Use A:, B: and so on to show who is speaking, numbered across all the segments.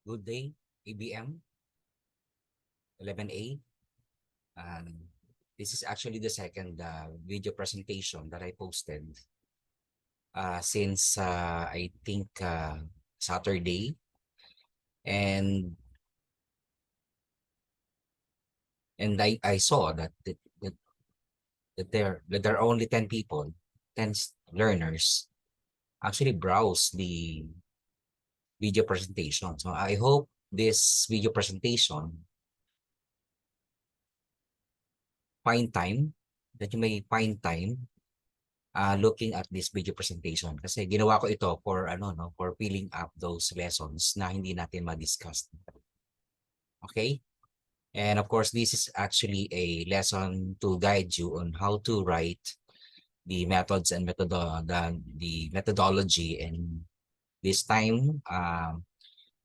A: Good day, ABM 11A. This is actually the second video presentation that I posted since I think Saturday. And I saw that there are only 10 people, 10 learners actually browse the video presentation. So I hope this video presentation that you may find time looking at this video presentation kasi ginawa ko ito for for filling up those lessons na hindi natin ma-discuss. Okay? And of course, this is actually a lesson to guide you on how to write the methods and the methodology, and this time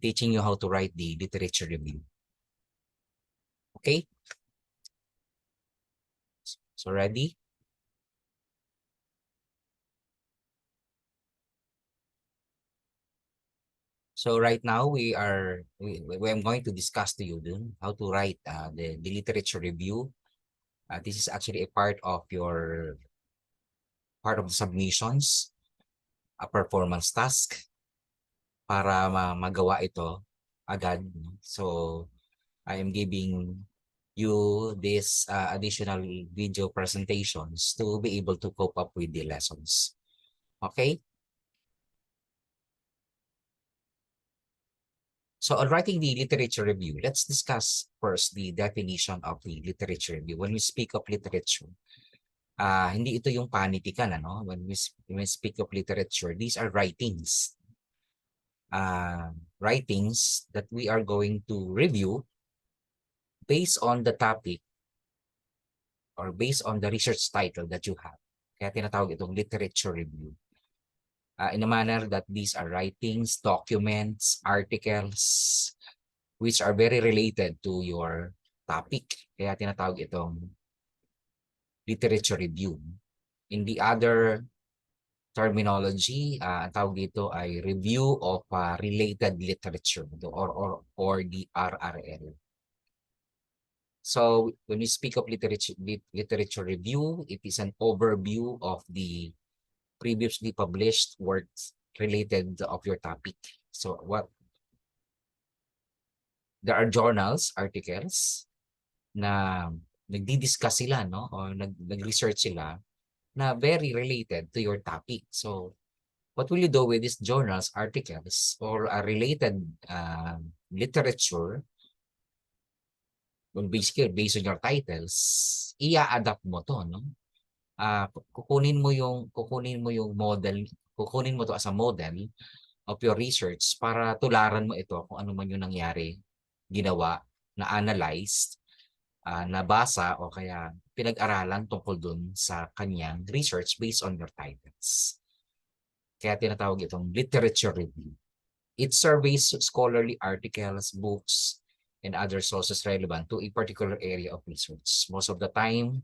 A: teaching you how to write the literature review. Okay? So ready? So right now I'm going to discuss to you how to write the literature review. This is actually a part of the submissions, a performance task para magawa ito agad. So I am giving you this additional video presentations to be able to cope up with the lessons. Okay? So on writing the literature review, let's discuss first the definition of the literature review. When we speak of literature, hindi ito yung panitikan, ano? When we speak of literature, these are writings. Writings that we are going to review based on the topic or based on the research title that you have. Kaya tinatawag itong literature review. In a manner that these are writings, documents, articles, which are very related to your topic. Kaya tinatawag itong literature review. In the other terminology, ang tawag dito ay review of related literature or the RRL. So when we speak of literature review, it is an overview of the previously published works related of your topic. So there are journals, articles na nagdi-discuss sila, no? O nag-research sila na very related to your topic. So what will you do with these journals, articles, or a related literature? Well, basically, based on your titles, i-adapt mo to, no? Kukunin mo yung model, kukunin mo to as a model of your research para tularan mo ito kung ano man yung nangyari, ginawa, na-analyzed, nabasa o kaya pinag-aralan tungkol dun sa kanyang research based on your titles. Kaya tinatawag itong literature review. It surveys scholarly articles, books, and other sources relevant to a particular area of research. Most of the time,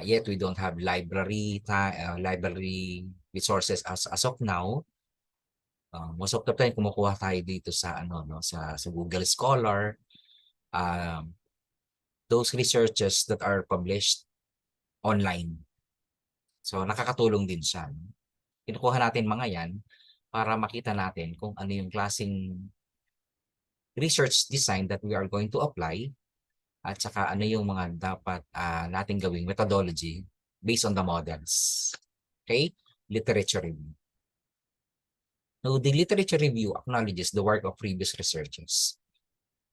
A: yet we don't have library resources as of now. Most of the time kumukuha tayo dito sa sa Google Scholar, those researches that are published online. So nakakatulong din siya. Kinukuha natin mga yan para makita natin kung ano yung klaseng research design that we are going to apply at saka ano yung mga dapat natin gawing methodology based on the models. Okay? Literature review. Now, the literature review acknowledges the work of previous researchers,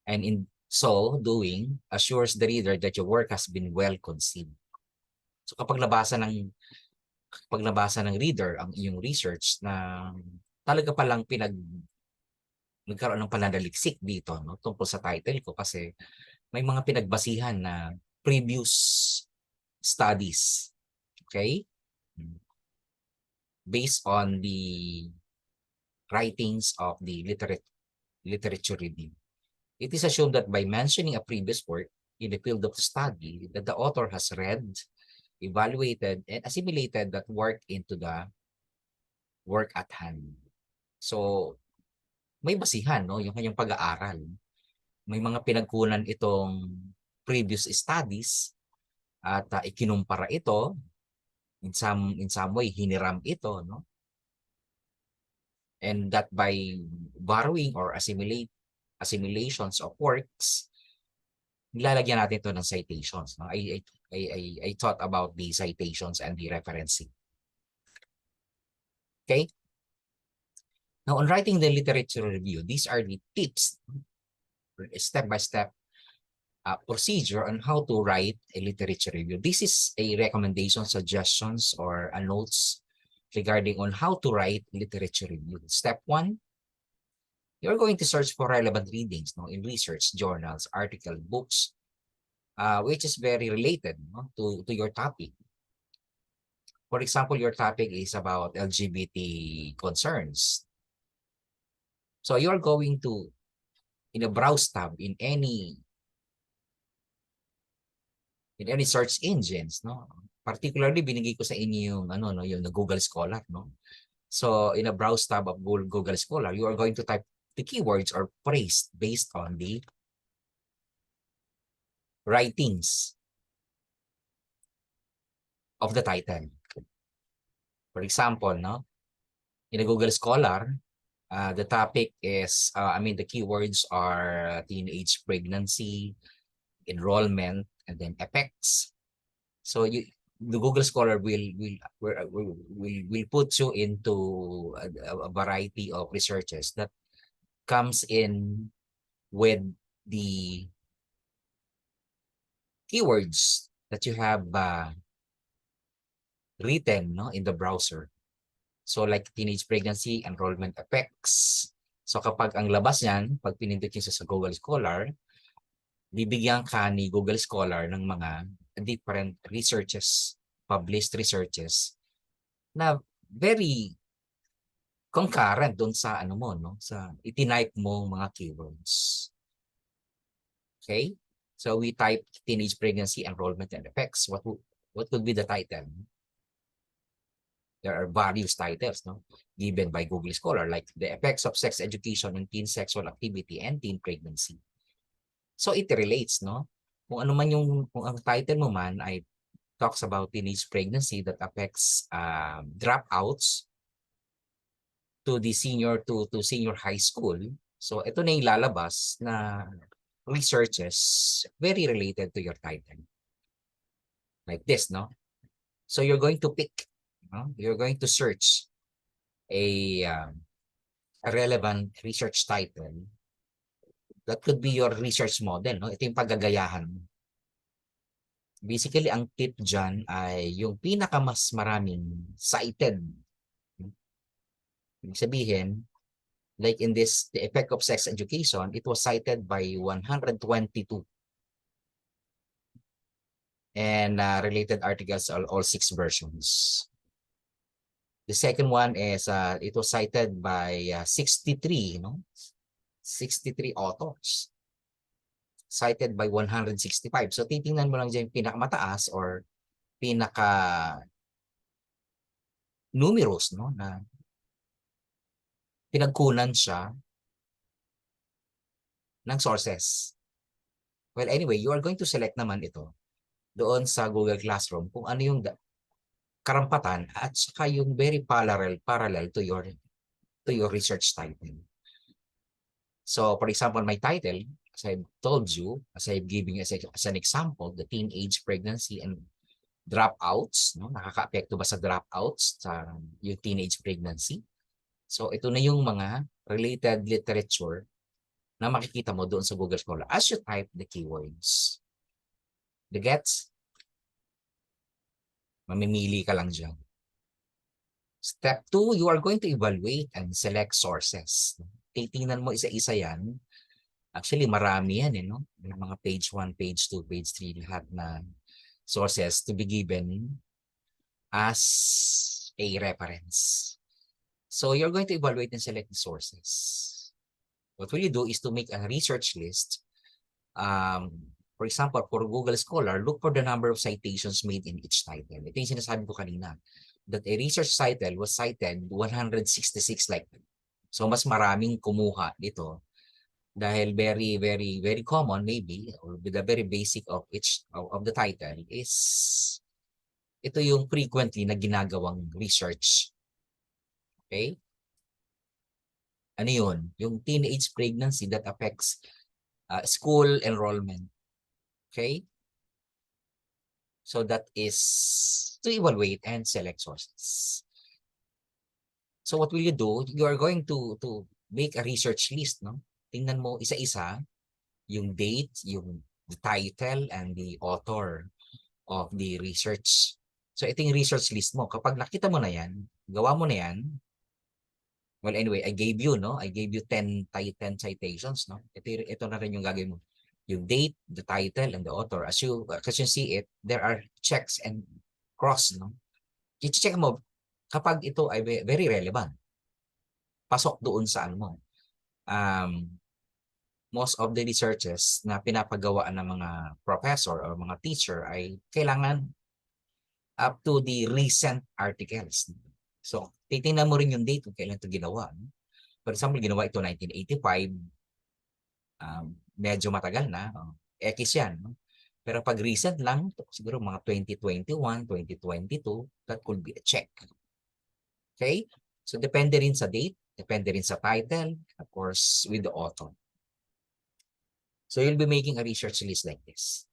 A: and in so doing, assures the reader that your work has been well conceived. So kapag nabasa ng reader ang iyong research na talaga palang nagkaroon ng pananaliksik dito, no, tungkol sa title ko kasi may mga pinagbasihan na previous studies, okay? Based on the writings of the literature review. It is assumed that by mentioning a previous work in the field of study, that the author has read, evaluated, and assimilated that work into the work at hand. So, may basihan, no? Yung kanyang pag-aaral. May mga pinagkunan itong previous studies at ikinumpara ito in some way hiniram ito, no? And that by borrowing or assimilations of works, nilalagyan natin ito ng citations, no? I thought about the citations and the referencing. Okay? Now, on writing the literature review, these are the tips, step-by-step procedure on how to write a literature review. This is a recommendation, suggestions, or a notes regarding on how to write literature review. Step 1, you're going to search for relevant readings, no, in research, journals, article, books, which is very related, no, to your topic. For example, your topic is about LGBT concerns. So you're going to, in a browse tab, in any search engines, no? Particularly, binigay ko sa inyo yung, no, yung Google Scholar, no? So, in a browse tab of Google Scholar, you are going to type the keywords or phrase based on the writings of the title. For example, no, in a Google Scholar, the topic is, the keywords are teenage pregnancy, enrollment, and then effects. So the Google Scholar will put you into a variety of researches that comes in with the keywords that you have written, no, in the browser. So like teenage pregnancy, enrollment effects. So kapag ang labas niyan, pag pinindot nyo sa Google Scholar, bibigyan ka ni Google Scholar ng mga different researches, published researches na very concurrent doon sa ano mo, no, sa itinipe mo mga keywords. Okay? So we type teenage pregnancy, enrollment, and effects. What would be the title? There are various titles, no, given by Google Scholar, like the effects of sex education in teen sexual activity and teen pregnancy. So it relates, no? Kung ano man kung ang title mo man ay talks about teenage pregnancy that affects dropouts to the senior high school. So ito na yung lalabas na researches very related to your title. Like this, no? So you're going to pick, no? You're going to search a relevant research title that could be your research model, no? Ito yung paggagayahan mo. Basically, ang tip dyan ay yung pinakamas maraming cited. Ibig sabihin, like in this, the effect of sex education, it was cited by 122. And related articles are all 6 versions. The second one is, it was cited by 63, no? 63 authors. Cited by 165. So titingnan mo lang dyan yung pinakamataas or pinaka numerous, no, na pinagkunan siya ng sources. Well, anyway, you are going to select naman ito doon sa Google Classroom kung ano yung karampatan at saka yung very parallel to your research title. So, for example, my title, as I've told you, as I've given as an example, the teenage pregnancy and dropouts, no? Nakaka-apekto ba sa dropouts sa yung teenage pregnancy? So, ito na yung mga related literature na makikita mo doon sa Google Scholar as you type the keywords. The gets? Mamimili ka lang dyan. Step 2, you are going to evaluate and select sources. Titingnan mo isa-isa yan. Actually, marami yan, no? May mga page 1, page 2, page 3, lahat na sources to be given as a reference. So, you're going to evaluate and select the sources. What will you do is to make a research list. For example, for Google Scholar, look for the number of citations made in each title. Ito yung sinasabi ko kanina, that a research title was cited 166 like So mas maraming kumuha dito dahil very, very, very common maybe or with the very basic of each of the title is ito yung frequently na ginagawang research. Okay? Ano yun? Yung teenage pregnancy that affects school enrollment. Okay? So that is to evaluate and select sources. So what will you do? You are going to make a research list, no? Tingnan mo isa-isa yung date, yung the title, and the author of the research. So ito yung research list mo. Kapag nakita mo na yan, gawa mo na yan, well anyway, I gave you, no? I gave you 10 citations, no? Ito na rin yung gagawin mo. Yung date, the title, and the author. As you see it, there are checks and cross, no? I-check mo kapag ito ay very relevant. Pasok doon sa ano mo. Um, most of the researches na pinapagawa ng mga professor or mga teacher ay kailangan up to the recent articles. So, titingnan mo rin yung date kung kailan ito ginawa. For example, ginawa ito 1985, medyo matagal na. X yan. No? Pero pag recent lang, siguro mga 2021, 2022, that could be a check. Okay? So, depende rin sa date, depende rin sa title, of course, with the author. So, you'll be making a research list like this.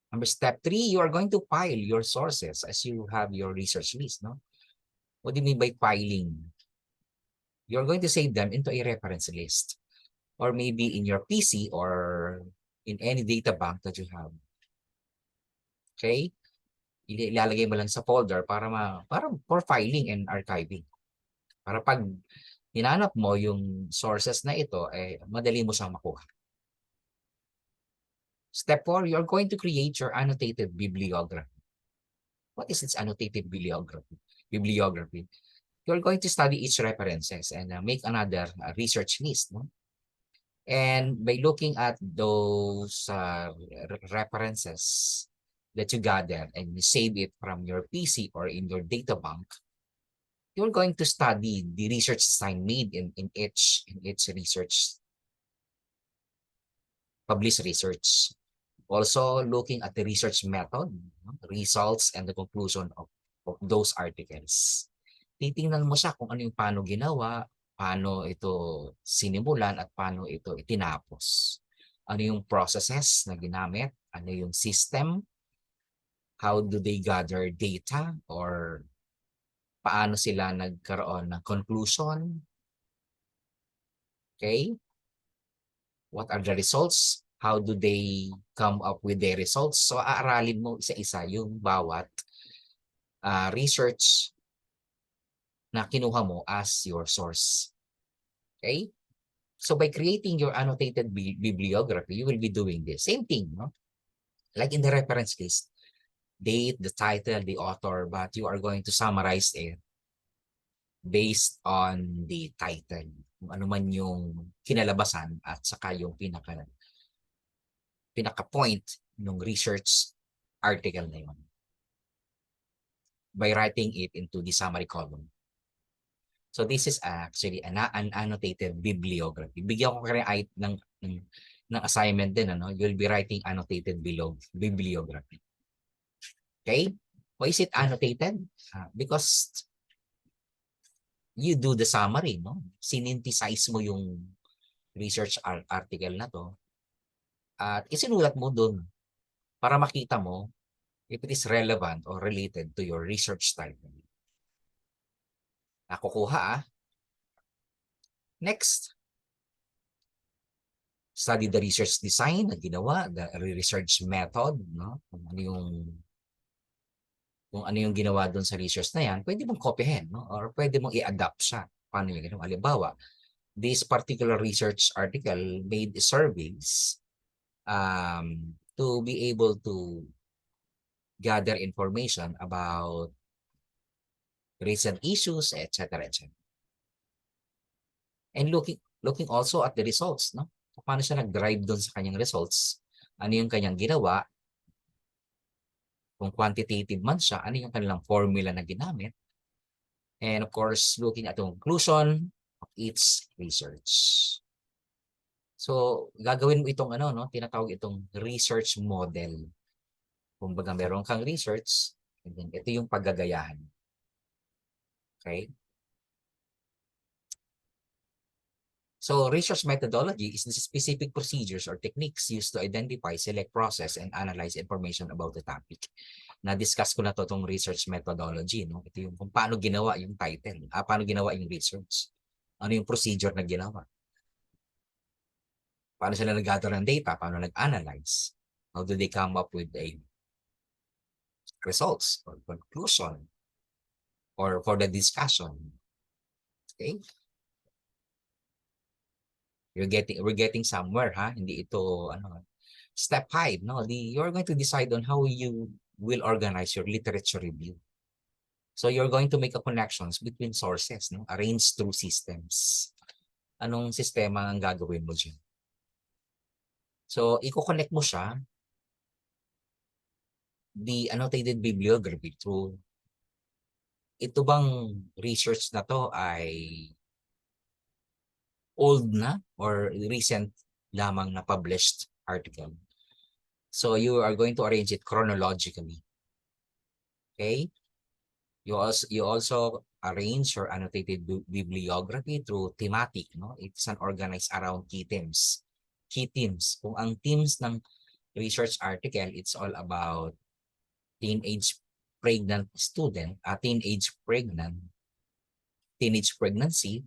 A: Number step 3, you are going to file your sources as you have your research list. No? What do you mean by filing? You're going to save them into a reference list or maybe in your PC or in any data bank that you have. Okay? Ilalagay mo lang sa folder para for filing and archiving. Para pag hinanap mo yung sources na ito, madali mo siyang makuha. Step 4, you're going to create your annotated bibliography. What is its annotated bibliography? You're going to study each references and make another research list. No? And by looking at those references that you gather and you save it from your PC or in your data bank, you're going to study the research design made in each research, published research. Also looking at the research method, results, and the conclusion of those articles. Titingnan mo siya kung ano yung paano ginawa, paano ito sinimulan, at paano ito itinapos. Ano yung processes na ginamit, ano yung system, how do they gather data, or paano sila nagkaroon ng conclusion. Okay? What are the results? How do they come up with their results? So, aaralin mo isa-isa yung bawat research na kinuha mo as your source. Okay? So, by creating your annotated bibliography, you will be doing this. Same thing, no? Like in the reference list, date, the title, the author, but you are going to summarize it based on the title. Kung ano man yung kinalabasan at saka yung pinaka-point ng research article na yun. By writing it into the summary column. So this is actually an annotated bibliography. Bigyan ko kayo ng assignment din. Ano? You'll be writing annotated bibliography. Okay? Why is it annotated? Because you do the summary. No? Sinynthesize mo yung research article na to. At isinulat mo dun para makita mo if it is relevant or related to your research title. Nakukuha. Next. Study the research design na ginawa, the research method, no? Kung ano yung ginawa doon sa research na yan, pwede mong kopyahin, no? Or pwede mong i-adapt siya. Paano yung ginawa? Halimbawa, this particular research article made surveys to be able to gather information about recent issues, etc. etc. And looking also at the results, no? Paano siya nag-drive doon sa kanyang results? Ano yung kanyang ginawa? Kung quantitative man siya, ano yung kanilang formula na ginamit? And of course, looking at the conclusion of its research. So, gagawin mo itong ano, no? Tinatawag itong research model. Kumbaga, meron kang research, and then ito yung paggagayahan. Okay? So, research methodology is the specific procedures or techniques used to identify, select, process, and analyze information about the topic. Na-discuss ko na to itong research methodology. No? Ito yung kung paano ginawa yung title. Paano ginawa yung research. Ano yung procedure na ginawa. Paano sila nag-gather ng data? Paano nag-analyze? How do they come up with a results or conclusion or for the discussion? Okay? We're getting somewhere, ha? Hindi ito, ano, step 5, no? You're going to decide on how you will organize your literature review. So you're going to make a connections between sources, no? Arranged through systems. Anong sistema ang gagawin mo dyan? So, i-connect mo siya, the annotated bibliography through ito bang research na to ay old na or recent lamang na published article. So you are going to arrange it chronologically. Okay? You also arrange your annotated bibliography through thematic, no? It's an organized around key themes. Key themes. Kung ang themes ng research article, it's all about teenage pregnant student, teenage pregnancy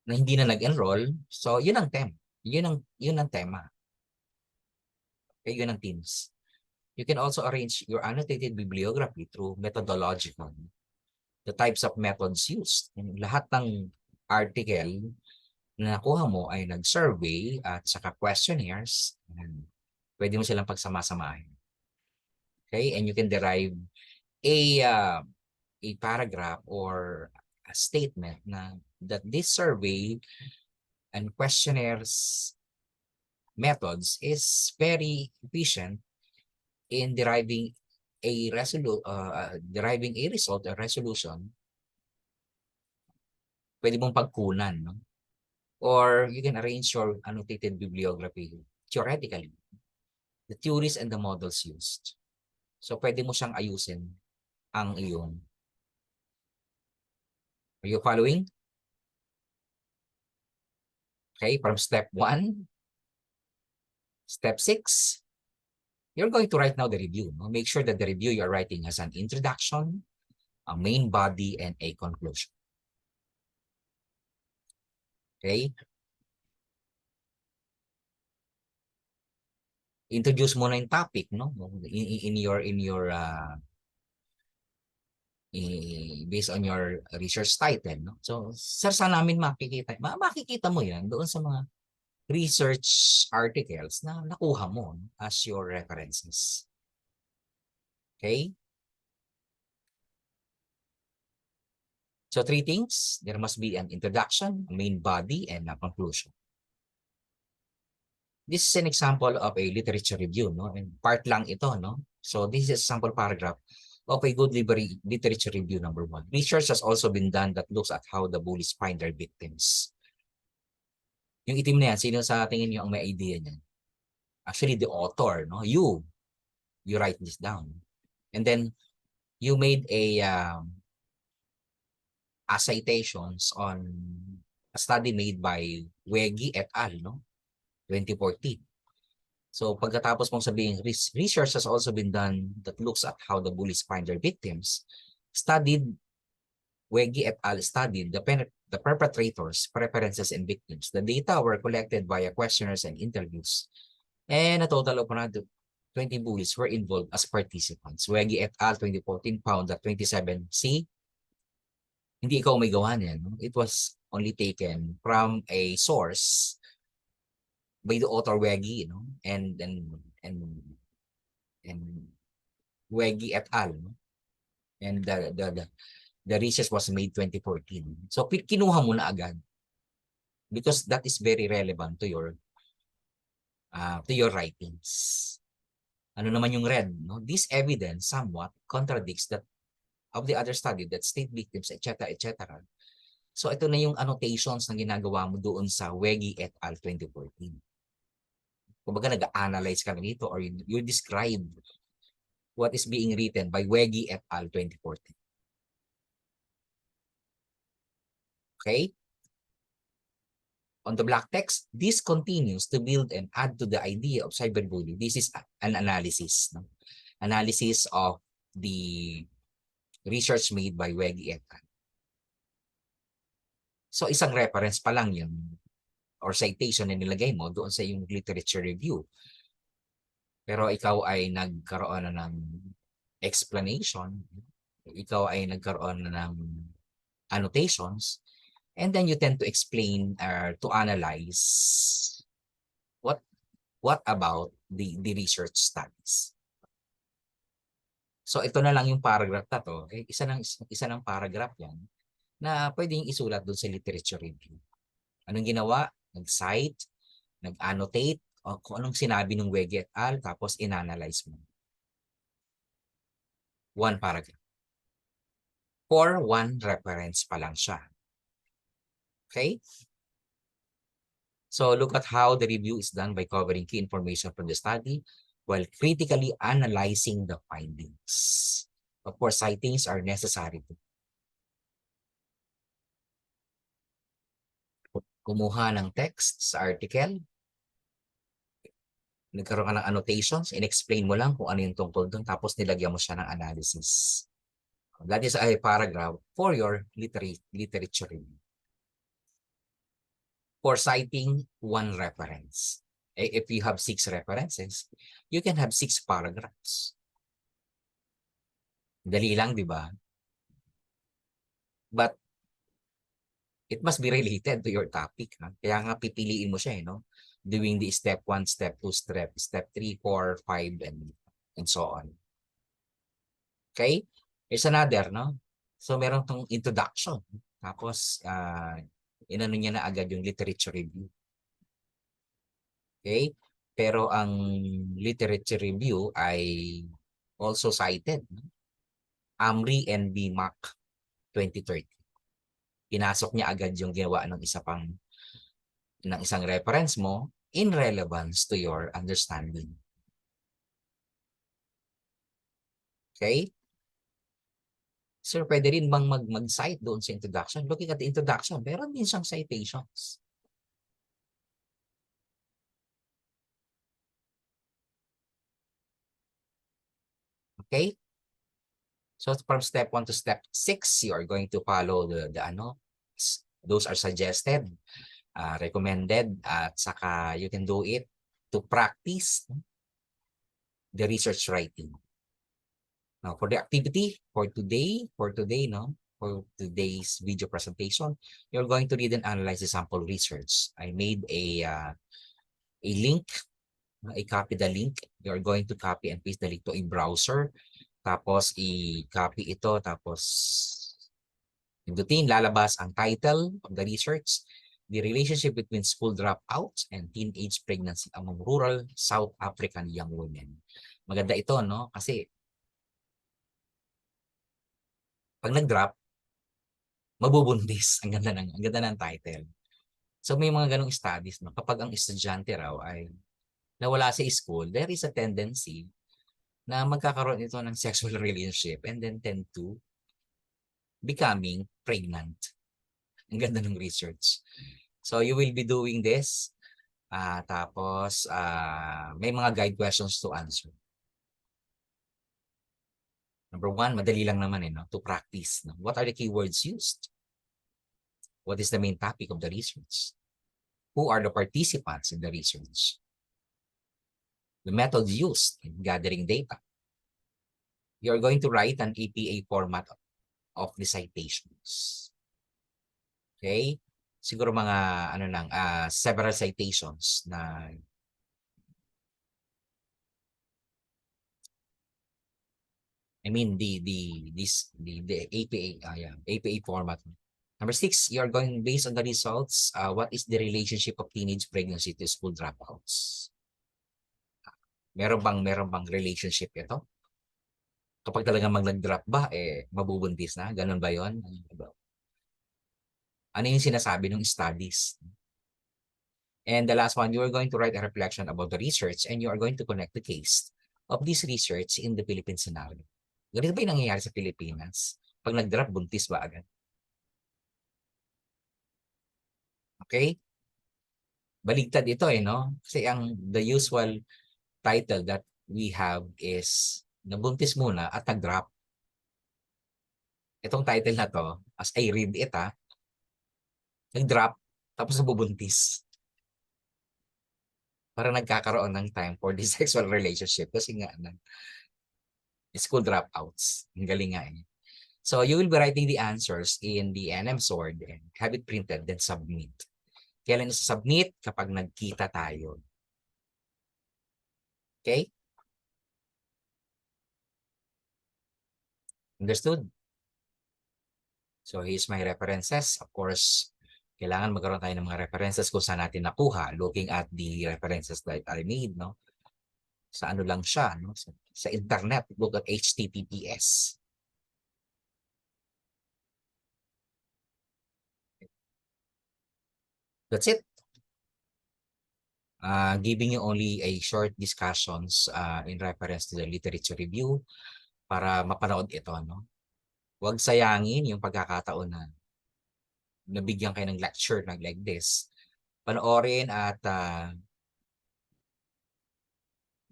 A: na hindi na nag-enroll. So yun ang theme. Yun ang tema. Okay, yun ang themes. You can also arrange your annotated bibliography through methodological. The types of methods used. Lahat ng article na nakuha mo ay nag-survey at saka questionnaires. Pwede mo silang pagsama-samahin. Okay? And you can derive a paragraph or a statement na that this survey and questionnaires methods is very efficient in deriving a result, a resolution, pwede mong pagkunan, no? Or you can arrange your annotated bibliography theoretically, the theories and the models used. So pwede mo siyang ayusin ang iyong. Are you following? Okay, from step 1, step 6, you're going to write now the review. No? Make sure that the review you're writing has an introduction, a main body, and a conclusion. Okay? Introduce mo na yung topic, no? In your based on your research title, no? So, saan namin makikita mo yan doon sa mga research articles na nakuha mo as your references. Okay? So, 3 things. There must be an introduction, a main body, and a conclusion. This is an example of a literature review, no? And part lang ito, no? So, this is a sample paragraph of a good literature review number 1. Research has also been done that looks at how the bullies find their victims. Yung itim na yan, sino sa tingin nyo ang may idea niyan? Actually, the author, no? You write this down. And then, you made a citations on a study made by Weggy et al., no? 2014. So, pagkatapos mong sabihin, research has also been done that looks at how the bullies find their victims. Weggy et al. Studied the perpetrators, preferences, and victims. The data were collected via questionnaires and interviews. And a total of 120 bullies were involved as participants. Weggy et al. 2014 found that 27, see, hindi ikaw may gawa niyan. No? It was only taken from a source by the author Weggy, no? And Weggy et al. No? And the research was made 2014. So kinuha mo na agad because that is very relevant to your writings. Ano naman yung red, no? This evidence somewhat contradicts that of the other study that state victims, etc., etc. So ito na yung annotations na ginagawa mo doon sa Weggy et al. 2014. Kumbaga nag-analyze ka na dito or you describe what is being written by Weggy et al. 2014. Okay? On the black text, this continues to build and add to the idea of cyberbullying. This is an analysis. No? Analysis of the research made by Weggy et al. So isang reference pa lang yun or citation na nilagay mo doon sa yung literature review. Pero ikaw ay nagkaroon na ng explanation, ikaw ay nagkaroon na ng annotations, and then you tend to explain or to analyze what about the research studies. So ito na lang yung paragraph na to, isa ng paragraph yan na pwedeng isulat doon sa literature review. Anong ginawa? Nag-cite, nag-annotate, o kung anong sinabi ng Weggy et al. Tapos inanalyze mo. One paragraph. For one reference pa lang siya. Okay? So look at how the review is done by covering key information from the study while critically analyzing the findings. Of course, citings are necessary to kumuha ng text sa article, nagkaroon ka ng annotations, in-explain mo lang kung ano yung tungkol doon, tapos nilagyan mo siya ng analysis. That is a paragraph for your literature review. For citing one reference. If you have 6 references, you can have 6 paragraphs. Dali lang, di ba? But it must be related to your topic. Ha? Kaya nga pipiliin mo siya, no? Doing the step 1, step 2, step 3, 4, 5, and so on. Okay? Here's another, no? So, meron tong introduction. Tapos, inano niya na agad yung literature review. Okay? Pero ang literature review ay also cited. No? Amri and BMAC 2030. Pinasok niya agad yung ginawa ng isang reference mo in relevance to your understanding. Okay? Sir, pwede rin bang mag-cite doon sa introduction? Looking at the introduction, meron din siyang citations. Okay? So from step 1 to step 6, you are going to follow the those are suggested, recommended, at saka you can do it to practice the research writing. Now, for the activity for today, for today's video presentation, you're going to read and analyze the sample research. I made a link, i-copy the link. You're going to copy and paste the link to a browser. Tapos, i-copy ito. Tapos, pindutin, lalabas ang title of the research, the relationship between school dropouts and teenage pregnancy among rural South African young women. Maganda ito, no? Kasi, pag nag-drop, mabubundis. Ang ganda ng title. So may mga ganong studies, no? Kapag ang estudyante raw ay nawala sa school, there is a tendency na magkakaroon ito ng sexual relationship and then tend to becoming pregnant. Ang ganda ng research. So you will be doing this. Tapos may mga guide questions to answer. Number 1, madali lang naman no? To practice. No? What are the keywords used? What is the main topic of the research? Who are the participants in the research? The methods used in gathering data. You are going to write an APA format of the citations. Okay? Siguro mga several citations na the APA format. Number 6, you are going based on the results. What is the relationship of teenage pregnancy to school dropouts? Meron bang relationship ito? Kapag talagang nag-drop ba, eh, mabubuntis na? Ganun ba yun? Ano yung sinasabi ng studies? And the last one, you are going to write a reflection about the research and you are going to connect the case of this research in the Philippine scenario. Ganito ba yung nangyayari sa Pilipinas? Pag nag-drop, buntis ba agad? Okay? Baligtad ito eh, no? Kasi the usual title that we have is nabuntis muna at nag-drop. Itong title na to, as I read it nag-drop, tapos nabubuntis. Para nagkakaroon ng time for the sexual relationship kasi nga school dropouts. Ang galing nga eh. So you will be writing the answers in the NM Sword and have it printed then submit. Kailan submit? Kapag nagkita tayo. Okay? Understood? So here's my references. Of course, kailangan magkaroon tayo ng mga references kung saan natin nakuha looking at the references that I made, no? Sa ano lang siya, no? Sa internet, look at HTTPS. That's it. Giving you only a short discussions in reference to the literature review para mapanood ito, no? Huwag sayangin yung pagkakataon na nabigyan kayo ng lecture like this. Panoorin at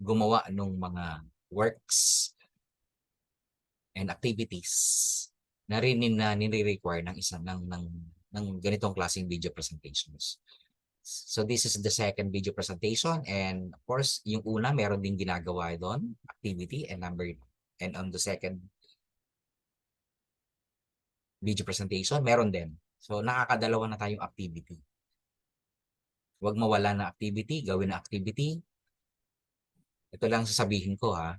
A: gumawa ng mga works and activities na rin na nire-require ng isang ng ganitong klaseng video presentations. So this is the second video presentation and of course, yung una meron din ginagawa doon, activity and on the second video presentation, meron din. So nakakadalawa na tayong activity. Huwag mawala na activity, gawin na activity. Ito lang sasabihin ko ha.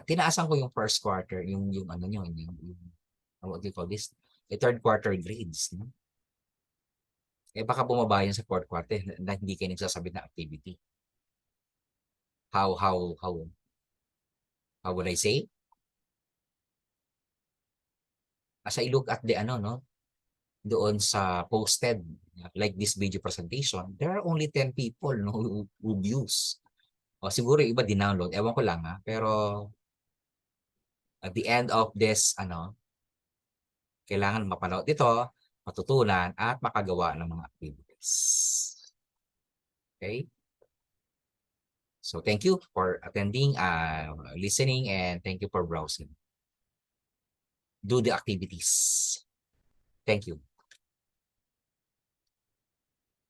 A: Tinaasan ko yung first quarter, yung ano nyo, what do you call this? The third quarter grades. No? Eh baka bumaba yun sa fourth quarter na hindi kayo nagsasabit na activity. How would I say? As I look at the ano, no? Doon sa posted, like this video presentation, there are only 10 people no, who views. O siguro yung iba din-download, ewan ko lang ha. Pero at the end of this, kailangan mapanood ito, matutunan, at makagawa ng mga activities. Okay? So thank you for attending, listening, and thank you for browsing. Do the activities. Thank you.